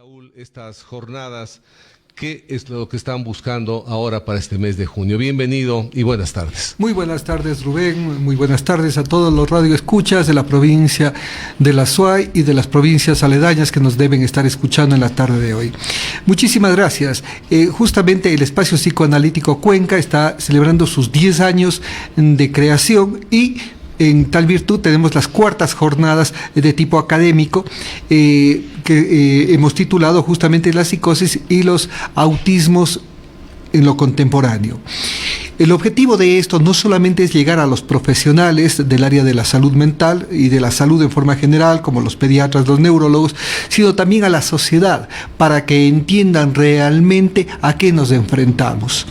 Saúl, estas jornadas, ¿qué es lo que están buscando ahora para este mes de junio? Bienvenido y buenas tardes. Muy buenas tardes, Rubén. Muy buenas tardes a todos los radioescuchas de la provincia de la Suay y de las provincias aledañas que nos deben estar escuchando en la tarde de hoy. Muchísimas gracias. Justamente el Espacio Psicoanalítico Cuenca está celebrando sus 10 años de creación y en tal virtud tenemos las cuartas jornadas de tipo académico que hemos titulado justamente la psicosis y los autismos en lo contemporáneo. El objetivo de esto no solamente es llegar a los profesionales del área de la salud mental y de la salud en forma general, como los pediatras, los neurólogos, sino también a la sociedad, para que entiendan realmente a qué nos enfrentamos.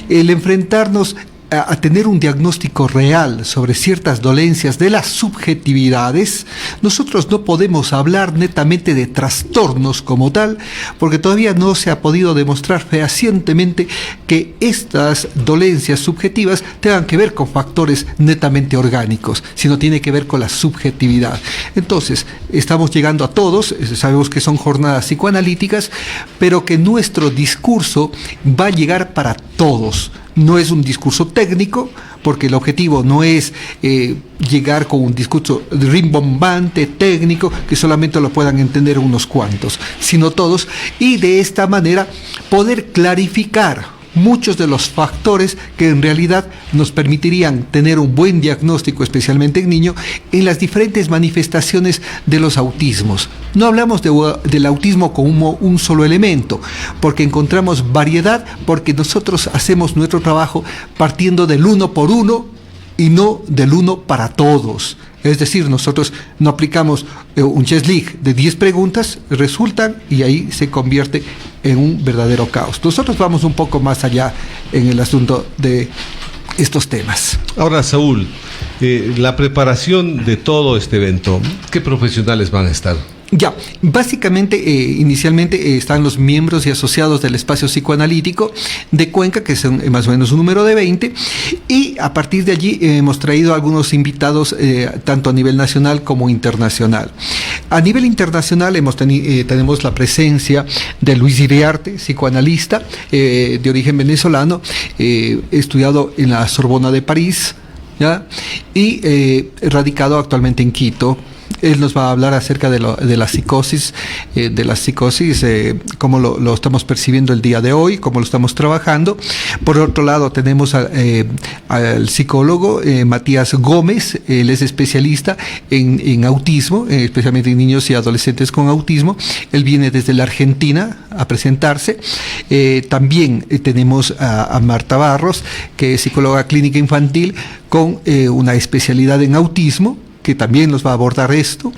El enfrentarnos a tener un diagnóstico real sobre ciertas dolencias de las subjetividades, nosotros no podemos hablar netamente de trastornos como tal, porque todavía no se ha podido demostrar fehacientemente que estas dolencias subjetivas tengan que ver con factores netamente orgánicos, sino tiene que ver con la subjetividad. Entonces, estamos llegando a todos, sabemos que son jornadas psicoanalíticas, pero que nuestro discurso va a llegar para todos. No es un discurso técnico, porque el objetivo no es llegar con un discurso rimbombante, técnico, que solamente lo puedan entender unos cuantos, sino todos, y de esta manera poder clarificar muchos de los factores que en realidad nos permitirían tener un buen diagnóstico, especialmente en niños, en las diferentes manifestaciones de los autismos. No hablamos del autismo como un solo elemento, porque encontramos variedad, porque nosotros hacemos nuestro trabajo partiendo del uno por uno y no del uno para todos. Es decir, nosotros no aplicamos un chess league de 10 preguntas, resultan y ahí se convierte en un verdadero caos. Nosotros vamos un poco más allá en el asunto de estos temas. Ahora, Saúl, la preparación de todo este evento, ¿qué profesionales van a estar? Ya, básicamente, inicialmente están los miembros y asociados del Espacio Psicoanalítico de Cuenca, que son más o menos un número de 20, y a partir de allí hemos traído algunos invitados tanto a nivel nacional como internacional. A nivel internacional tenemos la presencia de Luis Iriarte, psicoanalista de origen venezolano, estudiado en la Sorbona de París, ¿ya? Y radicado actualmente en Quito. Él nos va a hablar acerca de la psicosis, cómo lo estamos percibiendo el día de hoy, cómo lo estamos trabajando. Por otro lado, tenemos al psicólogo Matías Gómez. Él es especialista en autismo, especialmente en niños y adolescentes con autismo. Él viene desde la Argentina a presentarse. También tenemos a Marta Barros, que es psicóloga clínica infantil con una especialidad en autismo, que también nos va a abordar esto.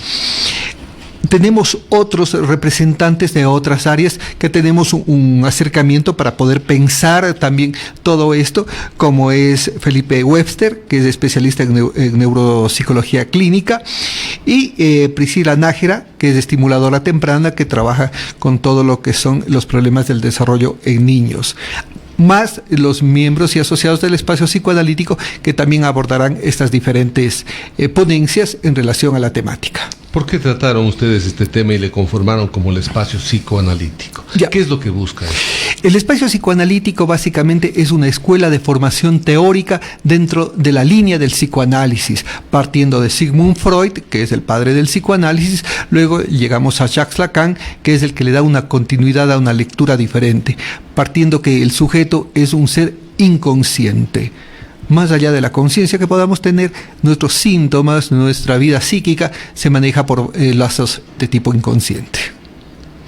Tenemos otros representantes de otras áreas que tenemos un acercamiento para poder pensar también todo esto, como es Felipe Webster, que es especialista en neuropsicología clínica, y Priscila Nájera, que es estimuladora temprana, que trabaja con todo lo que son los problemas del desarrollo en niños, más los miembros y asociados del Espacio Psicoanalítico, que también abordarán estas diferentes ponencias en relación a la temática. ¿Por qué trataron ustedes este tema y le conformaron como el Espacio Psicoanalítico? Ya. ¿Qué es lo que buscan? El Espacio Psicoanalítico básicamente es una escuela de formación teórica dentro de la línea del psicoanálisis, partiendo de Sigmund Freud, que es el padre del psicoanálisis. Luego llegamos a Jacques Lacan, que es el que le da una continuidad a una lectura diferente, partiendo que el sujeto es un ser inconsciente. Más allá de la conciencia que podamos tener, nuestros síntomas, nuestra vida psíquica se maneja por lazos de tipo inconsciente.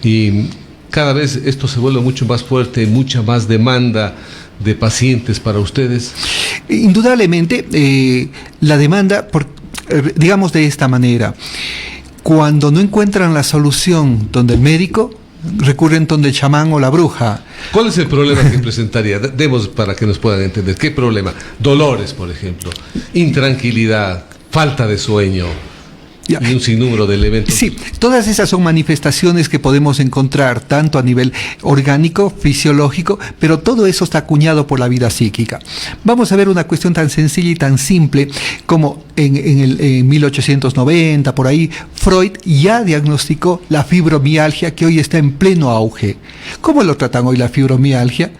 Y cada vez esto se vuelve mucho más fuerte, mucha más demanda de pacientes para ustedes. Indudablemente, la demanda, digamos de esta manera, cuando no encuentran la solución donde el médico, recurren donde el chamán o la bruja. ¿Cuál es el problema que presentaría? Demos para que nos puedan entender. ¿Qué problema? Dolores, por ejemplo, intranquilidad, falta de sueño. Ya. Y un sinnúmero de elementos. Sí, todas esas son manifestaciones que podemos encontrar tanto a nivel orgánico, fisiológico, pero todo eso está acuñado por la vida psíquica. Vamos a ver una cuestión tan sencilla y tan simple como en 1890, por ahí, Freud ya diagnosticó la fibromialgia, que hoy está en pleno auge. ¿Cómo lo tratan hoy la fibromialgia?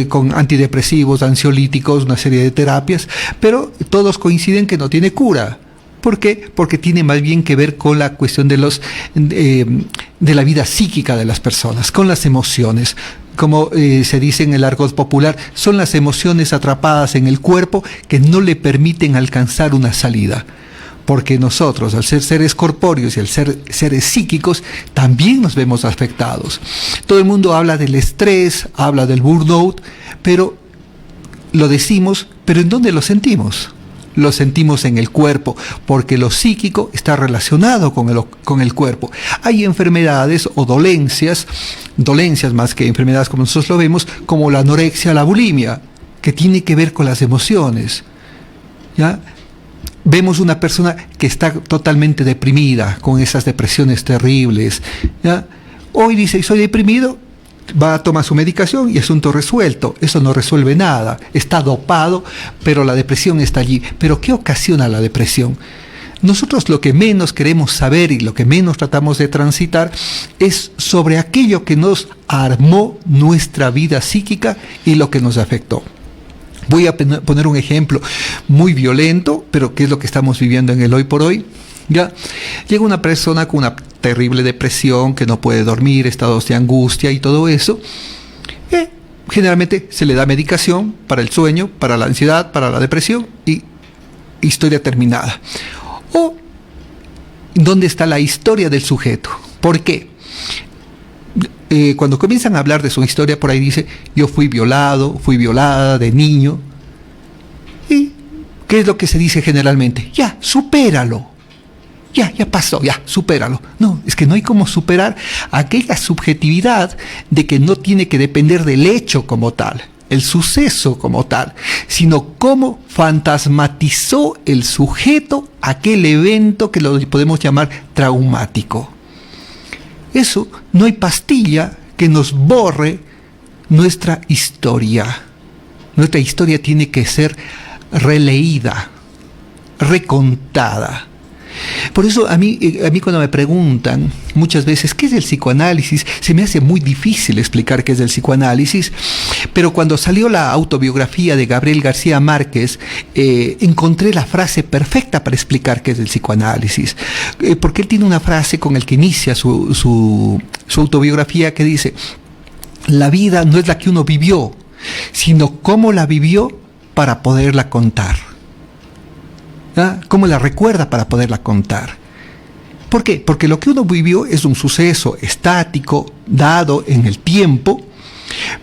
Con antidepresivos, ansiolíticos, una serie de terapias, pero todos coinciden que no tiene cura. ¿Por qué? Porque tiene más bien que ver con la cuestión de la vida psíquica de las personas, con las emociones. Como se dice en el argot popular, son las emociones atrapadas en el cuerpo que no le permiten alcanzar una salida. Porque nosotros, al ser seres corpóreos y al ser seres psíquicos, también nos vemos afectados. Todo el mundo habla del estrés, habla del burnout, pero lo decimos, pero ¿en dónde lo sentimos? Lo sentimos en el cuerpo, porque lo psíquico está relacionado con el cuerpo. Hay enfermedades o dolencias más que enfermedades como nosotros lo vemos, como la anorexia, la bulimia, que tiene que ver con las emociones. ¿Ya? Vemos una persona que está totalmente deprimida, con esas depresiones terribles. ¿Ya? Hoy dice, soy deprimido, va a tomar su medicación y asunto resuelto. Eso no resuelve nada, está dopado, pero la depresión está allí. ¿Pero qué ocasiona la depresión? Nosotros lo que menos queremos saber y lo que menos tratamos de transitar es sobre aquello que nos armó nuestra vida psíquica y lo que nos afectó. Voy a poner un ejemplo muy violento, pero que es lo que estamos viviendo en el hoy por hoy. ¿Ya? Llega una persona con una terrible depresión, que no puede dormir, estados de angustia y todo eso. Generalmente se le da medicación para el sueño, para la ansiedad, para la depresión y historia terminada. ¿O dónde está la historia del sujeto? ¿Por qué? Cuando comienzan a hablar de su historia, por ahí dice, yo fui violado, fui violada de niño. ¿Y qué es lo que se dice generalmente? Ya, supéralo. Ya pasó, ya, supéralo. No, es que no hay cómo superar aquella subjetividad de que no tiene que depender del hecho como tal, el suceso como tal, sino cómo fantasmatizó el sujeto aquel evento que lo podemos llamar traumático. Eso, no hay pastilla que nos borre nuestra historia. Nuestra historia tiene que ser releída, recontada. Por eso a mí cuando me preguntan muchas veces ¿qué es el psicoanálisis? Se me hace muy difícil explicar qué es el psicoanálisis, pero cuando salió la autobiografía de Gabriel García Márquez, encontré la frase perfecta para explicar qué es el psicoanálisis, porque él tiene una frase con la que inicia su autobiografía que dice: la vida no es la que uno vivió, sino cómo la vivió para poderla contar. ¿Cómo la recuerda para poderla contar? ¿Por qué? Porque lo que uno vivió es un suceso estático, dado en el tiempo,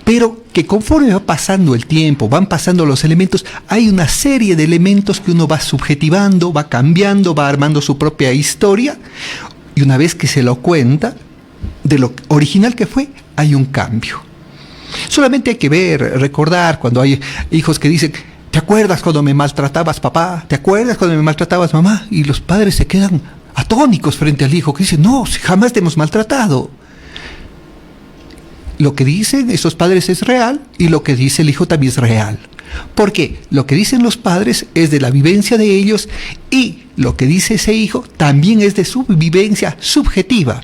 pero que conforme va pasando el tiempo, van pasando los elementos, hay una serie de elementos que uno va subjetivando, va cambiando, va armando su propia historia, y una vez que se lo cuenta, de lo original que fue, hay un cambio. Solamente hay que recordar cuando hay hijos que dicen: ¿te acuerdas cuando me maltratabas, papá? ¿Te acuerdas cuando me maltratabas, mamá? Y los padres se quedan atónicos frente al hijo, que dice: no, jamás te hemos maltratado. Lo que dicen esos padres es real y lo que dice el hijo también es real. ¿Por qué? Lo que dicen los padres es de la vivencia de ellos y lo que dice ese hijo también es de su vivencia subjetiva.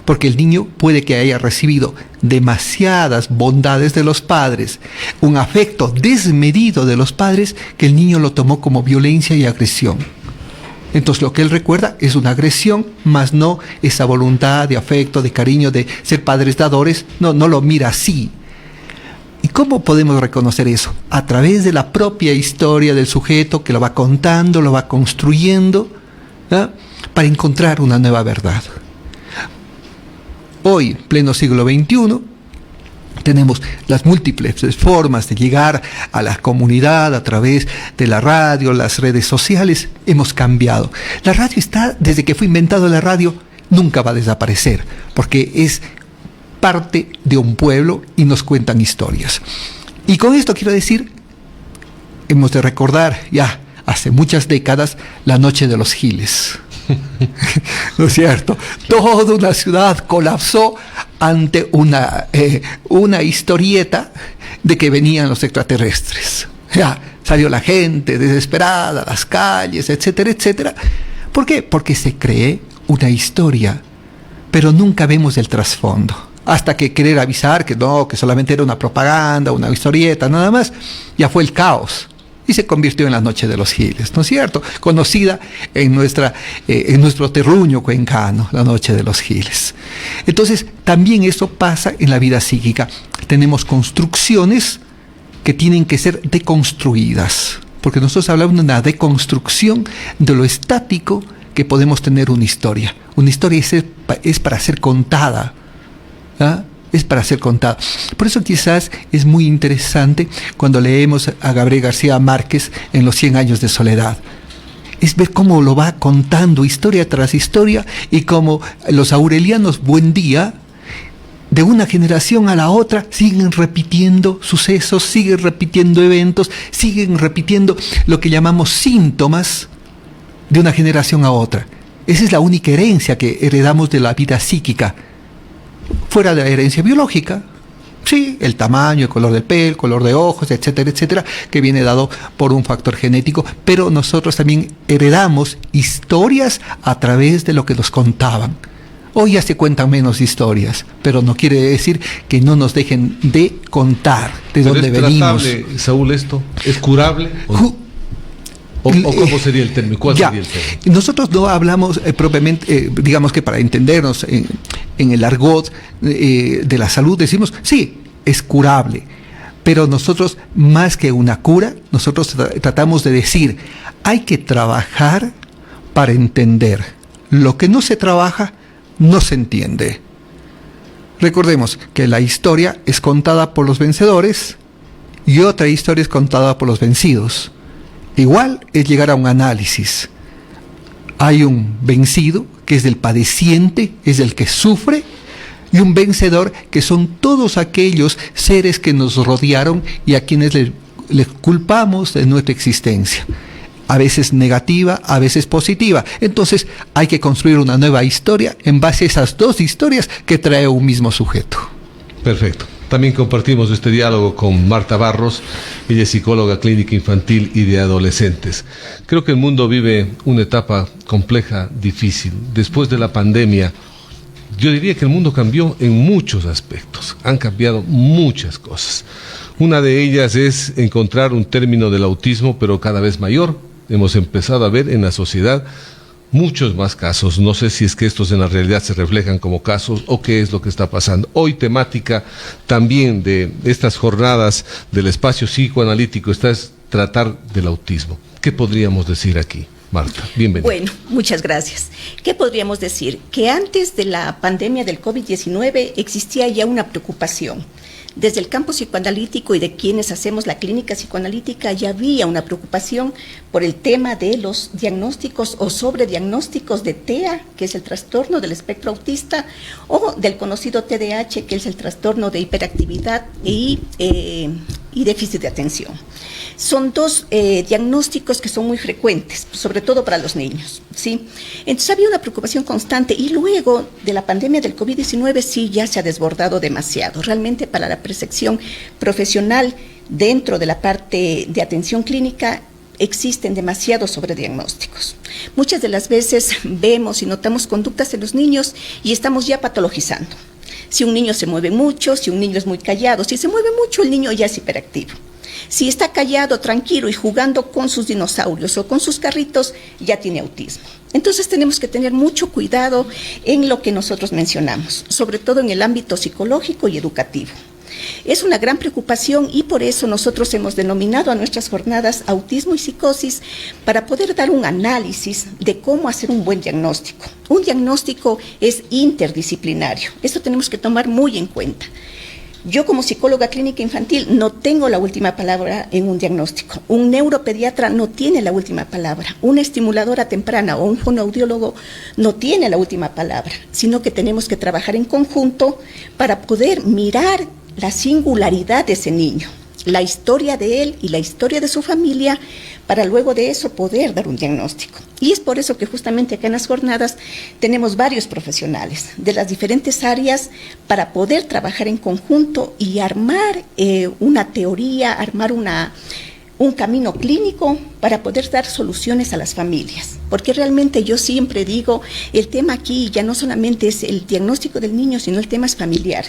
Porque el niño puede que haya recibido demasiadas bondades de los padres, un afecto desmedido de los padres, que el niño lo tomó como violencia y agresión. Entonces lo que él recuerda es una agresión, más no esa voluntad de afecto, de cariño, de ser padres dadores, no lo mira así. ¿Y cómo podemos reconocer eso? A través de la propia historia del sujeto que lo va contando, lo va construyendo, para encontrar una nueva verdad. Hoy, pleno siglo XXI, tenemos las múltiples formas de llegar a la comunidad a través de la radio, las redes sociales. Hemos cambiado. La radio está, desde que fue inventado la radio, nunca va a desaparecer, porque es parte de un pueblo y nos cuentan historias. Y con esto quiero decir, hemos de recordar ya hace muchas décadas la Noche de los Giles. ¿No es cierto? Toda una ciudad colapsó ante una historieta de que venían los extraterrestres. Ya, salió la gente desesperada a las calles, etcétera, etcétera. ¿Por qué? Porque se cree una historia, pero nunca vemos el trasfondo. Hasta que querer avisar que no, que solamente era una propaganda, una historieta, nada más, ya fue el caos. Y se convirtió en la Noche de los Giles, ¿no es cierto? Conocida en nuestro terruño cuencano, la Noche de los Giles. Entonces, también eso pasa en la vida psíquica. Tenemos construcciones que tienen que ser deconstruidas, porque nosotros hablamos de una deconstrucción de lo estático que podemos tener una historia. Una historia es para ser contada, ¿ah? Es para ser contada. Por eso quizás es muy interesante cuando leemos a Gabriel García Márquez en Los 100 años de soledad. Es ver cómo lo va contando historia tras historia y cómo los aurelianos Buendía, de una generación a la otra, siguen repitiendo sucesos, siguen repitiendo eventos, siguen repitiendo lo que llamamos síntomas de una generación a otra. Esa es la única herencia que heredamos de la vida psíquica. Fuera de la herencia biológica, sí, el tamaño, el color del pelo, el color de ojos, etcétera, etcétera, que viene dado por un factor genético, pero nosotros también heredamos historias a través de lo que nos contaban. Hoy ya se cuentan menos historias, pero no quiere decir que no nos dejen de contar de dónde venimos. ¿Es tratable, Saúl, esto? ¿Es curable? ¿O cómo sería el término? ¿Cuál sería el término? Nosotros no hablamos propiamente, digamos que para entendernos en el argot de la salud, decimos, sí, es curable. Pero nosotros, más que una cura, nosotros tratamos de decir, hay que trabajar para entender. Lo que no se trabaja, no se entiende. Recordemos que la historia es contada por los vencedores y otra historia es contada por los vencidos. Igual es llegar a un análisis. Hay un vencido, que es el padeciente, es el que sufre, y un vencedor, que son todos aquellos seres que nos rodearon y a quienes les culpamos de nuestra existencia. A veces negativa, a veces positiva. Entonces hay que construir una nueva historia en base a esas dos historias que trae un mismo sujeto. Perfecto. También compartimos este diálogo con Marta Barros, ella es psicóloga clínica infantil y de adolescentes. Creo que el mundo vive una etapa compleja, difícil. Después de la pandemia, yo diría que el mundo cambió en muchos aspectos, han cambiado muchas cosas. Una de ellas es encontrar un término del autismo, pero cada vez mayor. Hemos empezado a ver en la sociedad muchos más casos. No sé si es que estos en la realidad se reflejan como casos o qué es lo que está pasando. Hoy temática también de estas jornadas del espacio psicoanalítico está es tratar del autismo. ¿Qué podríamos decir aquí? Marta, bienvenida. Bueno, muchas gracias. ¿Qué podríamos decir? Que antes de la pandemia del COVID-19 existía ya una preocupación. Desde el campo psicoanalítico y de quienes hacemos la clínica psicoanalítica ya había una preocupación por el tema de los diagnósticos o sobrediagnósticos de TEA, que es el trastorno del espectro autista, o del conocido TDAH, que es el trastorno de hiperactividad y déficit de atención. Son dos diagnósticos que son muy frecuentes, sobre todo para los niños, ¿sí? Entonces había una preocupación constante y luego de la pandemia del COVID-19 sí ya se ha desbordado demasiado. Realmente para la percepción profesional dentro de la parte de atención clínica existen demasiados sobrediagnósticos. Muchas de las veces vemos y notamos conductas en los niños y estamos ya patologizando. Si un niño se mueve mucho, si un niño es muy callado, si se mueve mucho el niño ya es hiperactivo. Si está callado, tranquilo y jugando con sus dinosaurios o con sus carritos, ya tiene autismo. Entonces tenemos que tener mucho cuidado en lo que nosotros mencionamos, sobre todo en el ámbito psicológico y educativo. Es una gran preocupación y por eso nosotros hemos denominado a nuestras jornadas autismo y psicosis para poder dar un análisis de cómo hacer un buen diagnóstico. Un diagnóstico es interdisciplinario, esto tenemos que tomar muy en cuenta. Yo como psicóloga clínica infantil no tengo la última palabra en un diagnóstico. Un neuropediatra no tiene la última palabra. Una estimuladora temprana o un fonoaudiólogo no tiene la última palabra, sino que tenemos que trabajar en conjunto para poder mirar la singularidad de ese niño. la historia de él y la historia de su familia, para luego de eso poder dar un diagnóstico. Y es por eso que justamente acá en las jornadas tenemos varios profesionales de las diferentes áreas para poder trabajar en conjunto y armar una teoría, armar un camino clínico para poder dar soluciones a las familias. Porque realmente yo siempre digo, el tema aquí ya no solamente es el diagnóstico del niño, sino el tema es familiar.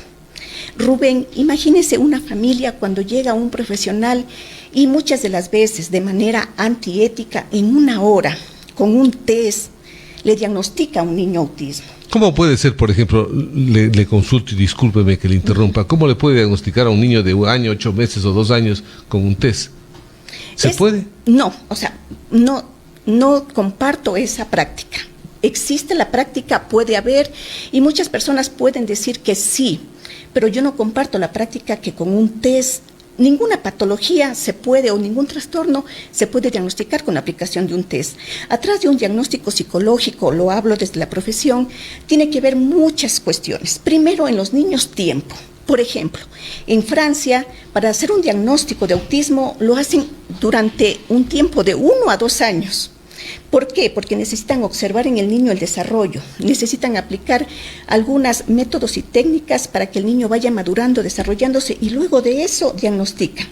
Rubén, imagínese una familia cuando llega un profesional y muchas de las veces de manera antiética, en una hora, con un test, le diagnostica a un niño autismo. ¿Cómo puede ser, por ejemplo, le consulto y discúlpeme que le interrumpa, cómo le puede diagnosticar a un niño de 1 año, 8 meses o 2 años con un test? ¿Se puede? No, o sea, no comparto esa práctica. Existe la práctica, puede haber, y muchas personas pueden decir que sí, pero yo no comparto la práctica que con un test ninguna patología se puede o ningún trastorno se puede diagnosticar con la aplicación de un test. Atrás de un diagnóstico psicológico, lo hablo desde la profesión, tiene que ver muchas cuestiones. Primero, en los niños, tiempo. Por ejemplo, en Francia, para hacer un diagnóstico de autismo, lo hacen durante un tiempo de 1 a 2 años. ¿Por qué? Porque necesitan observar en el niño el desarrollo, necesitan aplicar algunos métodos y técnicas para que el niño vaya madurando, desarrollándose, y luego de eso diagnostican.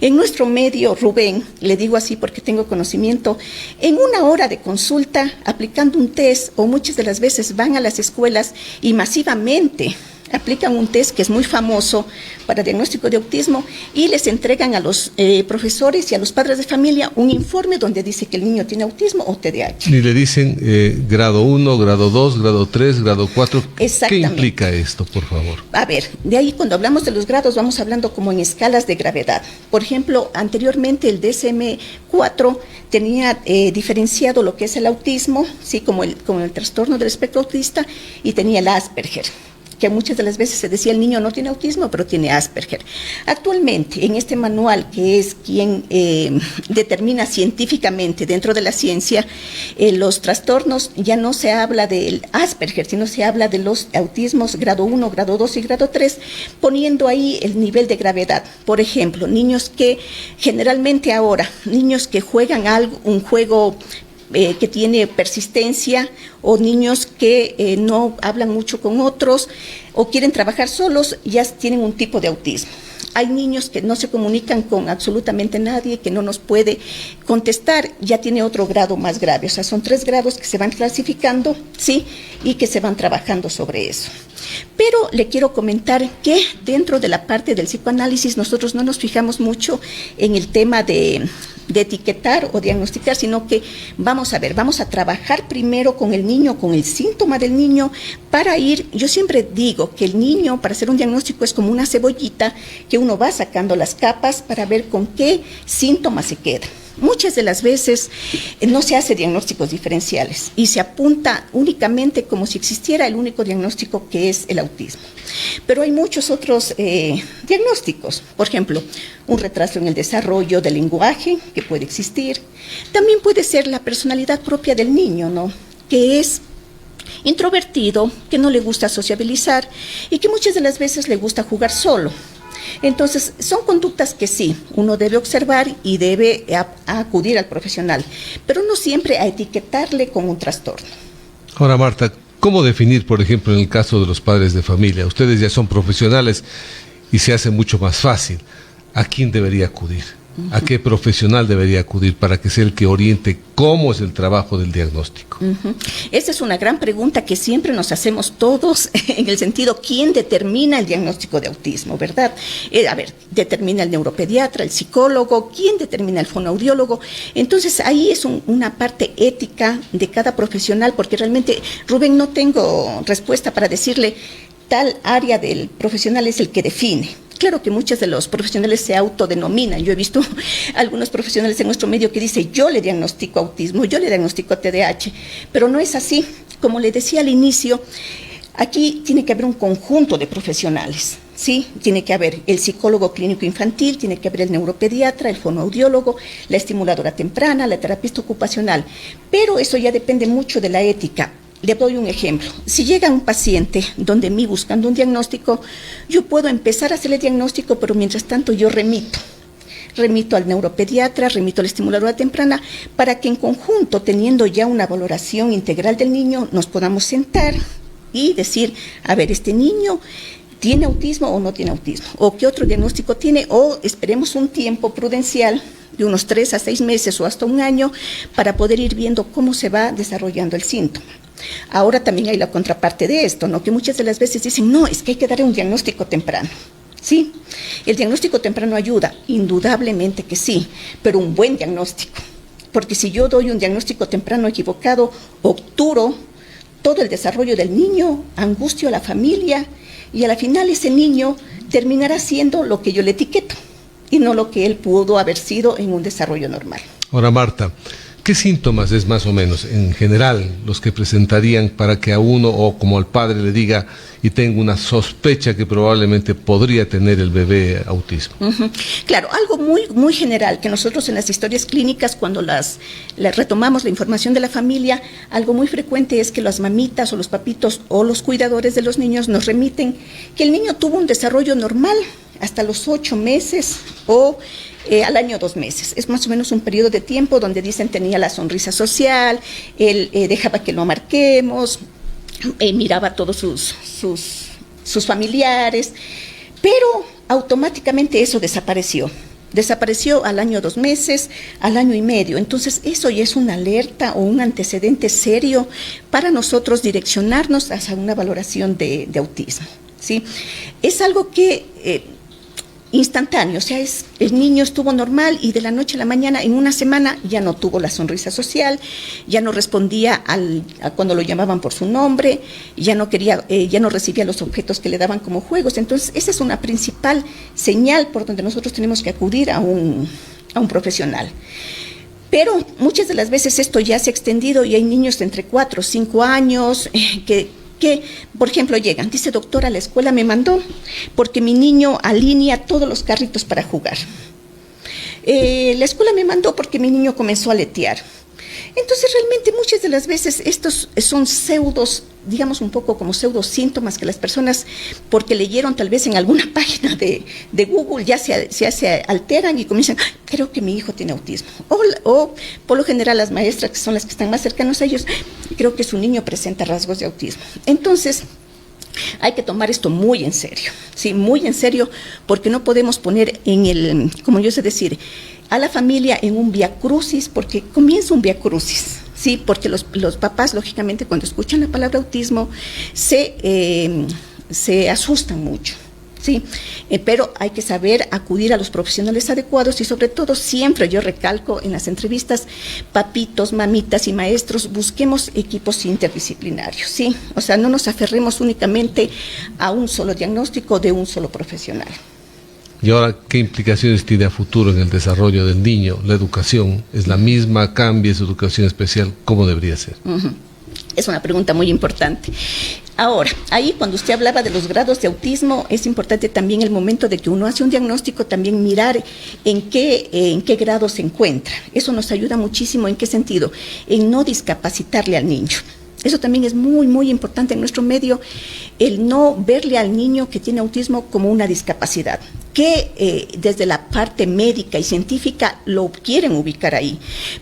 En nuestro medio, Rubén, le digo así porque tengo conocimiento, en 1 hora de consulta, aplicando un test, o muchas de las veces van a las escuelas y masivamente aplican un test que es muy famoso para diagnóstico de autismo y les entregan a los profesores y a los padres de familia un informe donde dice que el niño tiene autismo o TDAH. Y le dicen grado 1, grado 2, grado 3, grado 4. ¿Qué implica esto, por favor? A ver, de ahí cuando hablamos de los grados vamos hablando como en escalas de gravedad. Por ejemplo, anteriormente el DSM-4 tenía diferenciado lo que es el autismo, sí, como el trastorno del espectro autista, y tenía el Asperger, que muchas de las veces se decía el niño no tiene autismo, pero tiene Asperger. Actualmente, en este manual, que es quien determina científicamente dentro de la ciencia, los trastornos, ya no se habla del Asperger, sino se habla de los autismos grado 1, grado 2 y grado 3, poniendo ahí el nivel de gravedad. Por ejemplo, niños que generalmente ahora, niños que juegan un juego que tiene persistencia, o niños que no hablan mucho con otros o quieren trabajar solos, ya tienen un tipo de autismo. Hay niños que no se comunican con absolutamente nadie, que no nos puede contestar, ya tiene otro grado más grave. O sea, son 3 grados que se van clasificando, ¿sí? Y que se van trabajando sobre eso. Pero le quiero comentar que dentro de la parte del psicoanálisis nosotros no nos fijamos mucho en el tema de etiquetar o diagnosticar, sino que vamos a trabajar primero con el niño, con el síntoma del niño, para yo siempre digo que el niño, para hacer un diagnóstico, es como una cebollita que uno va sacando las capas para ver con qué síntomas se queda. Muchas de las veces no se hace diagnósticos diferenciales y se apunta únicamente como si existiera el único diagnóstico, que es el autismo. Pero hay muchos otros diagnósticos, por ejemplo, un retraso en el desarrollo del lenguaje que puede existir. También puede ser la personalidad propia del niño, ¿no? Que es introvertido, que no le gusta sociabilizar y que muchas de las veces le gusta jugar solo. Entonces, son conductas que sí, uno debe observar y debe acudir al profesional, pero no siempre a etiquetarle como un trastorno. Ahora, Marta, ¿cómo definir, por ejemplo, en el caso de los padres de familia? Ustedes ya son profesionales y se hace mucho más fácil. ¿A quién debería acudir? ¿A qué profesional debería acudir para que sea el que oriente cómo es el trabajo del diagnóstico? Esa es una gran pregunta que siempre nos hacemos todos, en el sentido, ¿quién determina el diagnóstico de autismo, verdad? Determina el neuropediatra, el psicólogo, ¿quién determina el fonoaudiólogo? Entonces, ahí es una parte ética de cada profesional, porque realmente, Rubén, no tengo respuesta para decirle tal área del profesional es el que define. Claro que muchos de los profesionales se autodenominan. Yo he visto algunos profesionales en nuestro medio que dicen, yo le diagnostico autismo, yo le diagnostico TDAH, pero no es así. Como le decía al inicio, aquí tiene que haber un conjunto de profesionales, ¿sí? Tiene que haber el psicólogo clínico infantil, tiene que haber el neuropediatra, el fonoaudiólogo, la estimuladora temprana, la terapista ocupacional, pero eso ya depende mucho de la ética. Le doy un ejemplo. Si llega un paciente donde mí buscando un diagnóstico, yo puedo empezar a hacerle diagnóstico, pero mientras tanto yo remito. remito al neuropediatra, remito a la estimuladora temprana, para que en conjunto, teniendo ya una valoración integral del niño, nos podamos sentar y decir, a ver, este niño ¿tiene autismo o no tiene autismo? ¿O qué otro diagnóstico tiene? O esperemos un tiempo prudencial de unos 3 a 6 meses o hasta un año para poder ir viendo cómo se va desarrollando el síntoma. Ahora también hay la contraparte de esto, ¿no? Que muchas de las veces dicen, no, es que hay que dar un diagnóstico temprano. Sí, el diagnóstico temprano ayuda, indudablemente que sí, pero un buen diagnóstico. Porque si yo doy un diagnóstico temprano equivocado, obturo todo el desarrollo del niño, angustio a la familia, y a la final ese niño terminará siendo lo que yo le etiqueto y no lo que él pudo haber sido en un desarrollo normal. Ahora, Marta, ¿qué síntomas es más o menos, en general, los que presentarían para que a uno o como al padre le diga y tengo una sospecha que probablemente podría tener el bebé autismo? Claro, algo muy general, que nosotros en las historias clínicas, cuando las retomamos la información de la familia, algo muy frecuente es que las mamitas o los papitos o los cuidadores de los niños nos remiten que el niño tuvo un desarrollo normal hasta los 8 meses o al año 2 meses. Es más o menos un periodo de tiempo donde dicen tenía la sonrisa social, él dejaba que lo marquemos, miraba a todos sus familiares, pero automáticamente eso desapareció. Desapareció al año 2 meses, al año y medio. Entonces eso ya es una alerta o un antecedente serio para nosotros direccionarnos hacia una valoración de autismo, ¿sí? Es algo que instantáneo, o sea, el niño estuvo normal y de la noche a la mañana, en una semana, ya no tuvo la sonrisa social, ya no respondía a cuando lo llamaban por su nombre, ya no recibía los objetos que le daban como juegos. Entonces, esa es una principal señal por donde nosotros tenemos que acudir a un profesional. Pero muchas de las veces esto ya se ha extendido y hay niños de entre 4 o 5 años que, por ejemplo, llegan, dice, doctora, la escuela me mandó porque mi niño alinea todos los carritos para jugar. La escuela me mandó porque mi niño comenzó a aletear. Entonces, realmente muchas de las veces estos son pseudos, digamos un poco como pseudo síntomas que las personas, porque leyeron tal vez en alguna página de Google, ya se alteran y comienzan, creo que mi hijo tiene autismo. O por lo general las maestras, que son las que están más cercanas a ellos, creo que su niño presenta rasgos de autismo. Entonces, hay que tomar esto muy en serio, sí, muy en serio, porque no podemos poner como yo sé decir, a la familia en un viacrucis, porque comienza un viacrucis, sí, porque los papás, lógicamente, cuando escuchan la palabra autismo, se asustan mucho, sí, pero hay que saber acudir a los profesionales adecuados y sobre todo siempre, yo recalco en las entrevistas, papitos, mamitas y maestros, busquemos equipos interdisciplinarios, sí, o sea, no nos aferremos únicamente a un solo diagnóstico de un solo profesional. Y ahora, ¿qué implicaciones tiene a futuro en el desarrollo del niño? ¿La educación es la misma? ¿Cambia su educación especial? ¿Cómo debería ser? Es una pregunta muy importante. Ahora, ahí cuando usted hablaba de los grados de autismo, es importante también el momento de que uno hace un diagnóstico, también mirar en qué grado se encuentra. Eso nos ayuda muchísimo. ¿En qué sentido? En no discapacitarle al niño. Eso también es muy, muy importante en nuestro medio, el no verle al niño que tiene autismo como una discapacidad, que desde la parte médica y científica lo quieren ubicar ahí.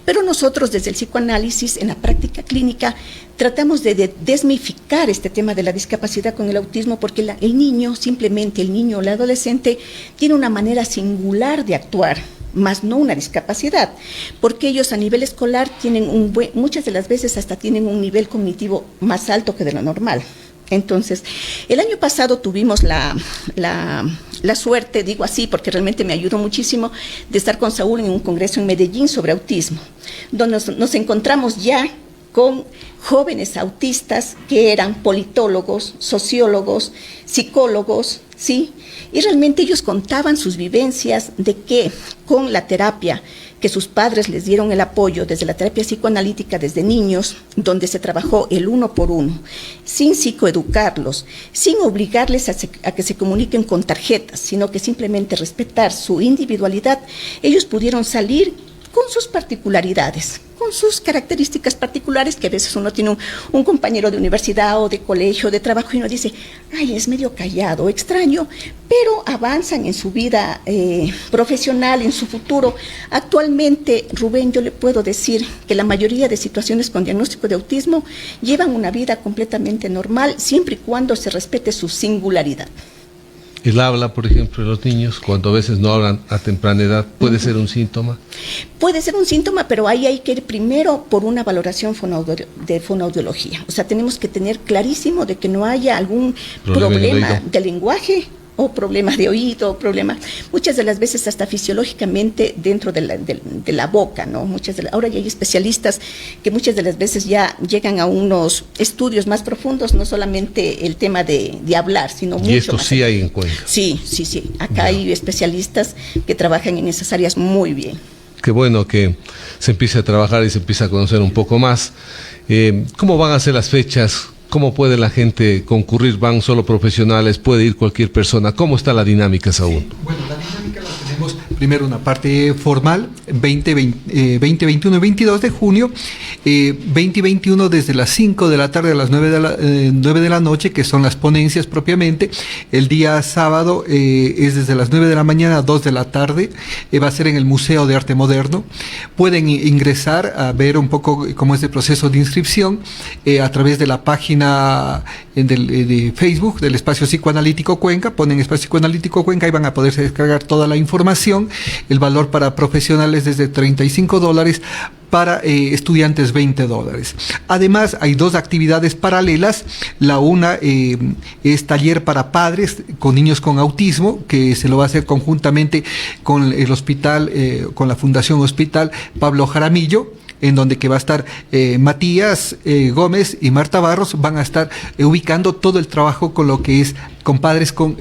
Pero nosotros desde el psicoanálisis, en la práctica clínica, tratamos de desmitificar este tema de la discapacidad con el autismo, porque el niño o el adolescente tiene una manera singular de actuar, más no una discapacidad, porque ellos a nivel escolar tienen muchas de las veces hasta tienen un nivel cognitivo más alto que de lo normal. Entonces, el año pasado tuvimos la suerte, digo así porque realmente me ayudó muchísimo, de estar con Saúl en un congreso en Medellín sobre autismo, donde nos encontramos ya con jóvenes autistas que eran politólogos, sociólogos, psicólogos, ¿sí? Y realmente ellos contaban sus vivencias de que con la terapia que sus padres les dieron el apoyo desde la terapia psicoanalítica desde niños, donde se trabajó el 1 por 1, sin psicoeducarlos, sin obligarles a que se comuniquen con tarjetas, sino que simplemente respetar su individualidad, ellos pudieron salir con sus particularidades, con sus características particulares, que a veces uno tiene un compañero de universidad o de colegio, de trabajo, y uno dice, ay, es medio callado, extraño, pero avanzan en su vida profesional, en su futuro. Actualmente, Rubén, yo le puedo decir que la mayoría de situaciones con diagnóstico de autismo llevan una vida completamente normal, siempre y cuando se respete su singularidad. El habla, por ejemplo, de los niños, cuando a veces no hablan a temprana edad, ¿puede ser un síntoma? Puede ser un síntoma, pero ahí hay que ir primero por una valoración de fonoaudiología. O sea, tenemos que tener clarísimo de que no haya algún problema de lenguaje o problemas de oído, problemas, muchas de las veces hasta fisiológicamente dentro de la boca, ¿no? Ahora ya hay especialistas que muchas de las veces ya llegan a unos estudios más profundos, no solamente el tema de hablar, sino mucho más. ¿Y esto sí hay en Cuenca? Sí. Acá hay especialistas que trabajan en esas áreas muy bien. Qué bueno que se empiece a trabajar y se empiece a conocer un poco más. ¿Cómo van a ser las fechas? ¿Cómo puede la gente concurrir? ¿Van solo profesionales? ¿Puede ir cualquier persona? ¿Cómo está la dinámica, Saúl? Sí, bueno, la dinámica la tenemos primero una parte formal, 20, 21 y 22 de junio, 20 y 21 desde las 5 de la tarde a las 9 de la noche, que son las ponencias propiamente. El día sábado es desde las 9 de la mañana a 2 de la tarde, va a ser en el Museo de Arte Moderno. Pueden ingresar a ver un poco cómo es el proceso de inscripción a través de la página de Facebook del Espacio Psicoanalítico Cuenca. Ponen Espacio Psicoanalítico Cuenca y van a poderse descargar toda la información. El valor para profesionales es de $35, para estudiantes $20. Además, hay dos actividades paralelas. La una es taller para padres con niños con autismo, que se lo va a hacer conjuntamente con el hospital, con la Fundación Hospital Pablo Jaramillo, en donde que va a estar Matías Gómez y Marta Barros, van a estar ubicando todo el trabajo con lo que es con padres con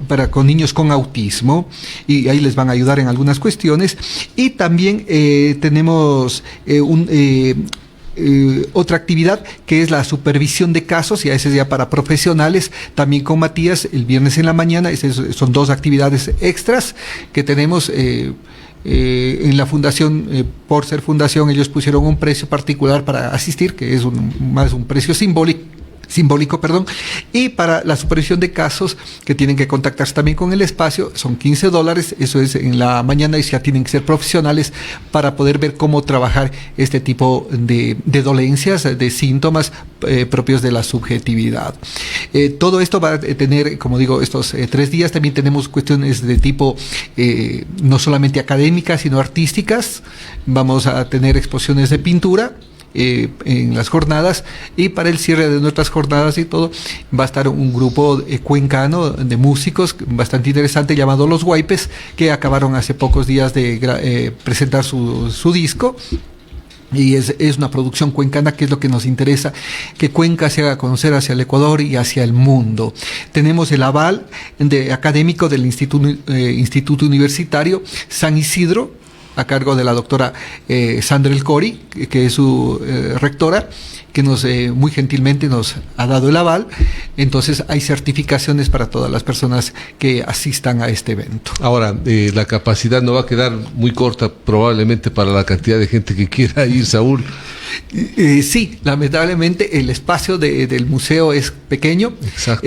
niños con autismo, y ahí les van a ayudar en algunas cuestiones. Y también tenemos otra actividad que es la supervisión de casos, y a veces ya para profesionales, también con Matías el viernes en la mañana. Son dos actividades extras que tenemos. En la fundación, por ser fundación, ellos pusieron un precio particular para asistir, que es más un precio simbólico, y para la supervisión de casos, que tienen que contactarse también con el espacio, son $15, eso es en la mañana, y ya tienen que ser profesionales para poder ver cómo trabajar este tipo de dolencias, de síntomas propios de la subjetividad. Todo esto va a tener, como digo, estos 3 días. También tenemos cuestiones de tipo no solamente académicas, sino artísticas. Vamos a tener exposiciones de pintura en las jornadas, y para el cierre de nuestras jornadas y todo va a estar un grupo cuencano de músicos bastante interesante llamado Los Guaypes, que acabaron hace pocos días de presentar su disco. Y es una producción cuencana, que es lo que nos interesa, que Cuenca se haga conocer hacia el Ecuador y hacia el mundo. Tenemos el aval académico del Instituto Universitario San Isidro, a cargo de la doctora Sandra El Cori, que es su rectora, que muy gentilmente nos ha dado el aval. Entonces hay certificaciones para todas las personas que asistan a este evento. Ahora, la capacidad no va a quedar muy corta probablemente para la cantidad de gente que quiera ir, Saúl. Sí, lamentablemente el espacio del museo es pequeño. Exacto.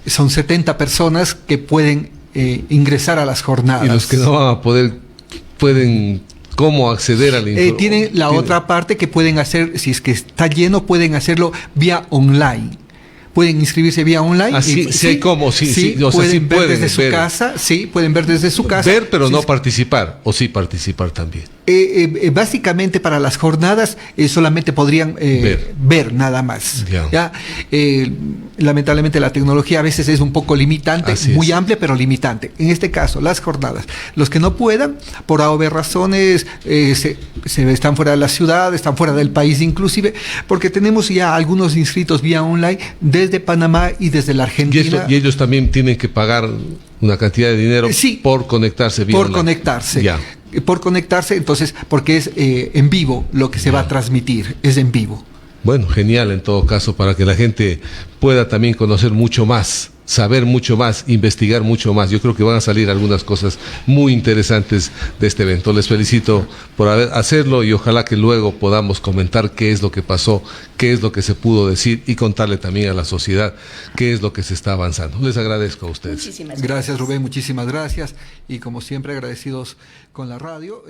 Son 70 personas que pueden ingresar a las jornadas. Y los que no van a poder, pueden cómo acceder a la información. Tienen la otra parte que pueden hacer, si es que está lleno, pueden hacerlo vía online. Pueden inscribirse vía online. Así, sí, hay cómo, sí, o sea, pueden ver desde su casa, sí, pueden ver desde su casa. Ver, pero no participar, o sí participar también. Básicamente para las jornadas solamente podrían ver nada más. ¿Ya? Lamentablemente la tecnología a veces es un poco limitante, muy amplia, pero limitante. En este caso, las jornadas. Los que no puedan, por A o B razones, están fuera de la ciudad, están fuera del país inclusive, porque tenemos ya algunos inscritos vía online desde Panamá y desde la Argentina. Y ellos también tienen que pagar una cantidad de dinero por conectarse vía online. Por conectarse, entonces, porque es en vivo lo que se va a transmitir, es en vivo. Bueno, genial en todo caso, para que la gente pueda también conocer mucho más saber mucho más, investigar mucho más. Yo creo que van a salir algunas cosas muy interesantes de este evento. Les felicito por hacerlo y ojalá que luego podamos comentar qué es lo que pasó, qué es lo que se pudo decir y contarle también a la sociedad qué es lo que se está avanzando. Les agradezco a ustedes. Muchísimas Gracias, Rubén, muchísimas gracias. Y como siempre, agradecidos con la radio.